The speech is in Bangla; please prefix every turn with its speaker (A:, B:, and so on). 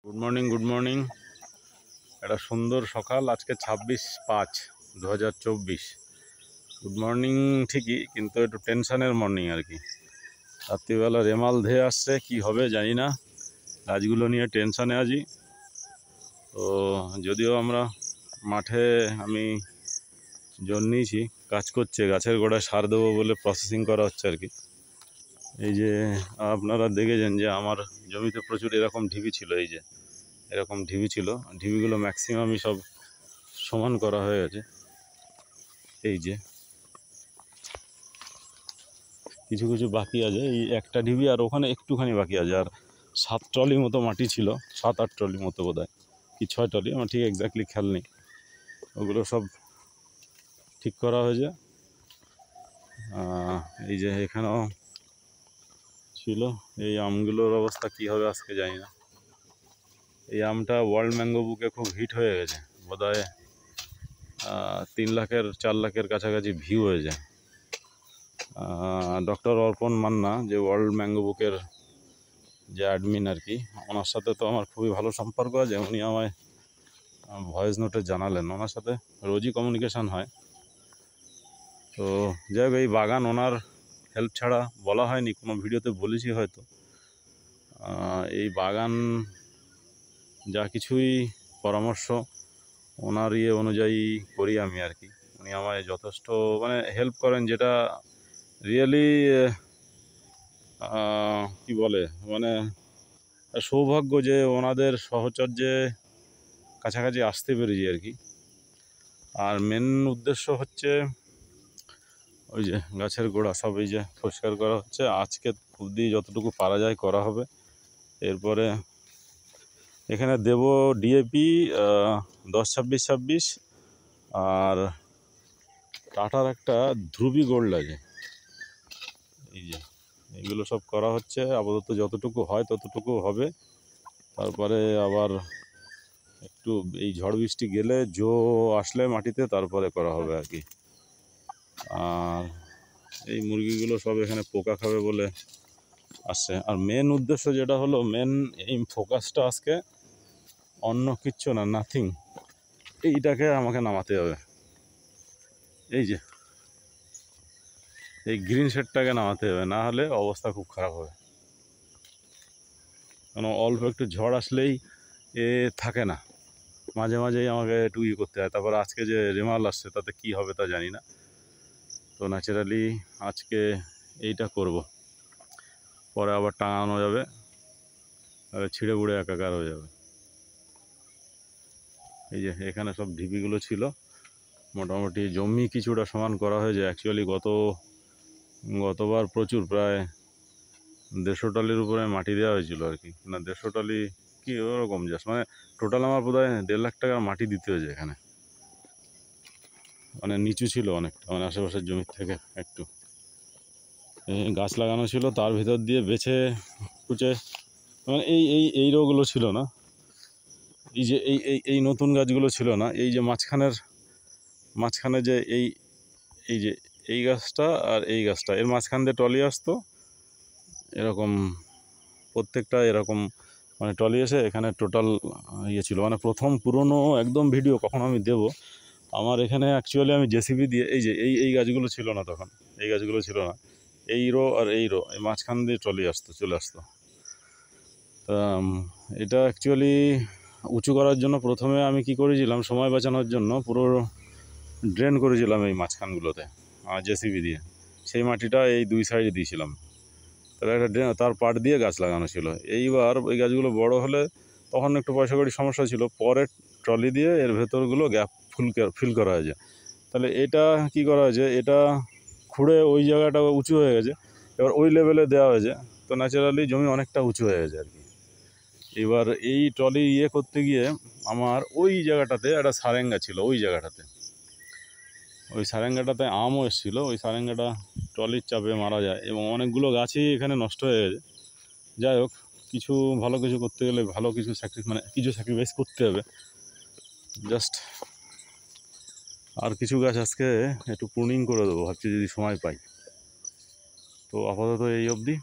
A: Good morning. একটা সুন্দর সকাল, আজকে 26/5/2024। গুড মর্নিং ঠিকই, কিন্তু একটু টেনশানের মর্নিং আর কি। রাত্রিবেলা রেমাল ধেয়ে আসছে, কি হবে জানি না। গাছগুলো নিয়ে টেনশানে আছি। তো যদিও আমরা মাঠে আমি জন্মিয়েছি, কাজ করছে, গাছের গোড়ায় সার দেবো বলে প্রসেসিং করা হচ্ছে আর কি। এই যে আপনারা দেখেছেন যে আমার জমিতে প্রচুর এরকম ঢিবি ছিল, এই যে এরকম ঢিবি ছিল। ঢিবিগুলো ম্যাক্সিমামই সব সমান করা হয়ে গেছে। এই যে কিছু কিছু বাকি আছে, এই একটা ঢিবি আর ওখানে একটুখানি বাকি আছে। আর 7 ট্রলি মতো মাটি ছিল, 7-8 ট্রলি মতো বোধহয়, কি 6 ট্রলি, আমার ঠিক এক্স্যাক্টলি খেয়াল নেই। ওগুলো সব ঠিক করা হয়েছে। এই যে এখানেও ছিল। এই আমগুলোর অবস্থা কী হবে আজকে জানি না। এই আমটা ওয়ার্ল্ড ম্যাঙ্গো বুকে খুব হিট হয়ে গেছে, বোধহয় 3 লাখের 4 লাখের কাছাকাছি ভিউ হয়ে যায়। ডক্টর অর্পণ মান্না, যে ওয়ার্ল্ড ম্যাঙ্গো বুকের যে অ্যাডমিন আর কি, ওনার সাথে তো আমার খুবই ভালো সম্পর্ক আছে। উনি আমায় ভয়েস নোটে জানালেন, ওনার সাথে রোজই কমিউনিকেশান হয়। তো যাই হোক, এই বাগান ওনার হেল্প ছাড়া বলা হয়নি, কোনো ভিডিওতে বলেছি হয়তো। এই বাগান যা কিছুই পরামর্শ ওনার অনুযায়ী করি আমি আর কি। উনি আমায় যথেষ্ট হেল্প করেন, যেটা রিয়েলি কি বলে সৌভাগ্য যে ওনাদের সাহচর্যে কাছাকাছি আসতে পেরেছি আর কি। আর মেন উদ্দেশ্য হচ্ছে ওই যে গাছের গোড়া সব এই যে পরিষ্কার করা হচ্ছে। আজকে অবধি যতটুকু পারা যায় করা হবে। এরপরে এখানে দেব ডিএপি 10-26-26, আর টাটার একটা ধ্রুবী গোল্ড আছে। এই যে এগুলো সব করা হচ্ছে আপাতত, যতটুকু হয় ততটুকু হবে। তারপরে আবার একটু এই ঝড় বৃষ্টি গেলে জো আসলে মাটিতে তারপরে করা হবে আর কি। আর এই মুরগিগুলো সব এখানে পোকা খাবে বলে আসছে। আর মেন উদ্দেশ্য যেটা হলো, মেন এই ফোকাসটা আজকে অন্য কিচ্ছু না, নাথিং, এইটাকে আমাকে নামাতে হবে। এই যে এই গ্রিন শেডটাকে নামাতে হবে, না হলে অবস্থা খুব খারাপ হবে। কারণ অল্প একটু ঝড় আসলেই থাকে না, মাঝে মাঝেই আমাকে একটু করতে হয়। তারপর আজকে যে রেমাল আসছে তাতে কি হবে তা জানি না। তো ন্যাচারালি আজকে এইটা করব, পরে আবার টাঙানো যাবে, ছিঁড়ে বুড়ে একাকার হয়ে যাবে। এই যে এখানে সব ঢিপিগুলো ছিল, মোটামুটি জমি কিছুটা সমান করা হয়েছে। অ্যাকচুয়ালি গতবার প্রচুর, প্রায় 150 টলির উপরে মাটি দেওয়া হয়েছিল আর কি। না 150 টলি কি ওরকম, জাস্ট টোটাল আমার বোধহয় 1.5 লাখ টাকার মাটি দিতে হয়েছে এখানে। নিচু ছিল অনেকটা, আশেপাশের জমির থেকে একটু। গাছ লাগানো ছিল, তার ভিতর দিয়ে বেছে কুচে, এই এই এই রোগুলো ছিল না। এই যে এই এই এই নতুন গাছগুলো ছিল না। এই যে মাঝখানে যে এই যে এই গাছটা আর এই গাছটা, এর মাঝখান দিয়ে টলি আসতো এরকম, প্রত্যেকটা এরকম টলি এসে এখানে টোটাল ছিল। প্রথম পুরনো একদম ভিডিও কখন আমি দেব আমার এখানে, অ্যাকচুয়ালি আমি জেসিবি দিয়ে, এই যে এই গাছগুলো ছিল না তখন, এই গাছগুলো ছিল না, এই রো আর এই রো, এই মাঝখান দিয়ে ট্রলি চলে আসতো। তা এটা অ্যাকচুয়ালি উঁচু করার জন্য প্রথমে আমি কি করেছিলাম, সময় বাঁচানোর জন্য পুরো ড্রেন করেছিলাম এই মাঝখানগুলোতে জেসিবি দিয়ে। সেই মাটিটা এই 2 সাইডে দিয়েছিলাম, তাহলে একটা ড্রেন, তার পাট দিয়ে গাছ লাগানো ছিল। এইবার ওই গাছগুলো বড় হলে তখন একটু পয়সা কড়ির সমস্যা ছিল, পরে ট্রলি দিয়ে এর ভেতরগুলো গ্যাপ ফিল করা হয়েছে। তাহলে এটা কি করা হয়েছে, এটা খুঁড়ে ওই জায়গাটা উঁচু হয়ে গেছে, এবার ওই লেভেলে দেওয়া হয়েছে। তো ন্যাচারালি জমি অনেকটা উঁচু হয়ে গেছে আর কি। এবার এই ট্রলি করতে গিয়ে আমার ওই জায়গাটাতে একটা সারেঙ্গা ছিল, ওই জায়গাটাতে, ওই সারেঙ্গাটাতে আমও এসেছিলো। ওই সারেঙ্গাটা ট্রলির চাপে মারা যায়, এবং অনেকগুলো গাছই এখানে নষ্ট হয়ে গেছে। যাই হোক, কিছু ভালো কিছু করতে গেলে ভালো কিছু কিছু স্যাক্রিফাইস করতে হবে। জাস্ট আর কিছু গাছ আজকে একটু প্রুনিং করে দেবো ভাবছি, যদি সময় পাই। তো আপাতত এই অবধি।